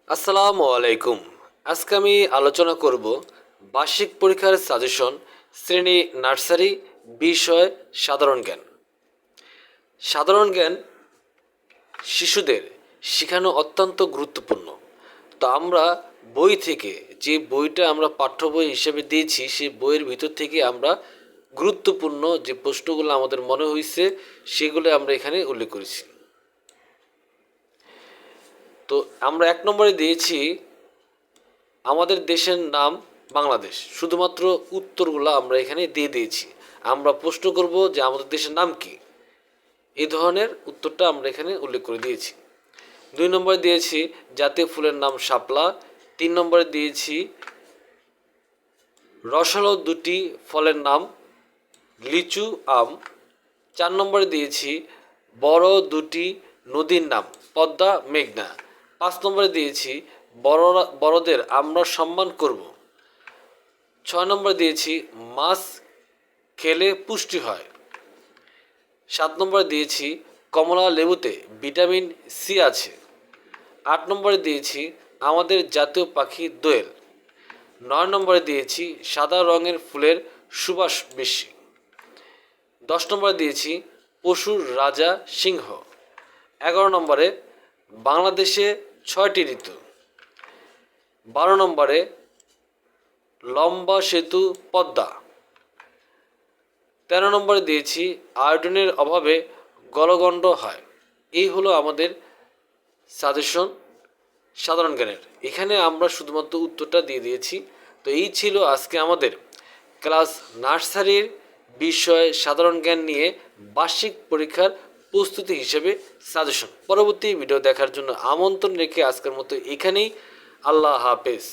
আসসালামু আলাইকুম। আজকে আমি আলোচনা করব বার্ষিক পরীক্ষার সাজেশন, শ্রেণী নার্সারি, বিষয় সাধারণ জ্ঞান। সাধারণ জ্ঞান শিশুদের শেখানো অত্যন্ত গুরুত্বপূর্ণ। তো আমরা বই থেকে, যে বইটা আমরা পাঠ্য বই হিসেবে দিয়েছি, সেই বইয়ের ভিতর থেকে আমরা গুরুত্বপূর্ণ যে প্রশ্নগুলো আমাদের মনে হয়েছে সেগুলো আমরা এখানে উল্লেখ করেছি। তো আমরা 1 নম্বরে দিয়েছি আমাদের দেশের নাম বাংলাদেশ। শুধুমাত্র উত্তরগুলো আমরা এখানে দিয়ে দিয়েছি। আমরা প্রশ্ন করব যে আমাদের দেশের নাম কি, এই ধরনের উত্তরটা আমরা এখানে উল্লেখ করে দিয়েছি। 2 নম্বরে দিয়েছি জাতীয় ফুলের নাম শাপলা। 3 নম্বরে দিয়েছি রসালো দুটি ফলের নাম লিচু, আম। 4 নম্বরে দিয়েছি বড় দুটি নদীর নাম পদ্মা, মেঘনা। 5 নম্বরে দিয়েছি বড়দের আমরা সম্মান করব। 6 নম্বরে দিয়েছি মাছ খেলে পুষ্টি হয়। 7 নম্বরে দিয়েছি কমলা লেবুতে ভিটামিন সি আছে। 8 নম্বরে দিয়েছি আমাদের জাতীয় পাখি দোয়েল। 9 নম্বরে দিয়েছি সাদা রঙের ফুলের সুবাস বেশি। 10 নম্বরে দিয়েছি পশুর রাজা সিংহ। 11 নম্বরে বাংলাদেশে 6টি ঋতু। 12 নম্বরে লম্বা সেতু পদ্মা। 13 নম্বরে দিয়েছি আয়োডিনের অভাবে গলগণ্ড হয়। এই হলো আমাদের সাজেশন সাধারণ জ্ঞানের। এখানে আমরা শুধুমাত্র উত্তরটা দিয়ে দিয়েছি। তো এই ছিল আজকে আমাদের ক্লাস নার্সারির বিষয় সাধারণ জ্ঞান নিয়ে বার্ষিক পরীক্ষার প্রস্তুতি হিসেবে সাজেশন। পরবর্তী ভিডিও দেখার জন্য আমন্ত্রণ রেখে আজকের মতো এখানেই। আল্লাহ হাফেজ।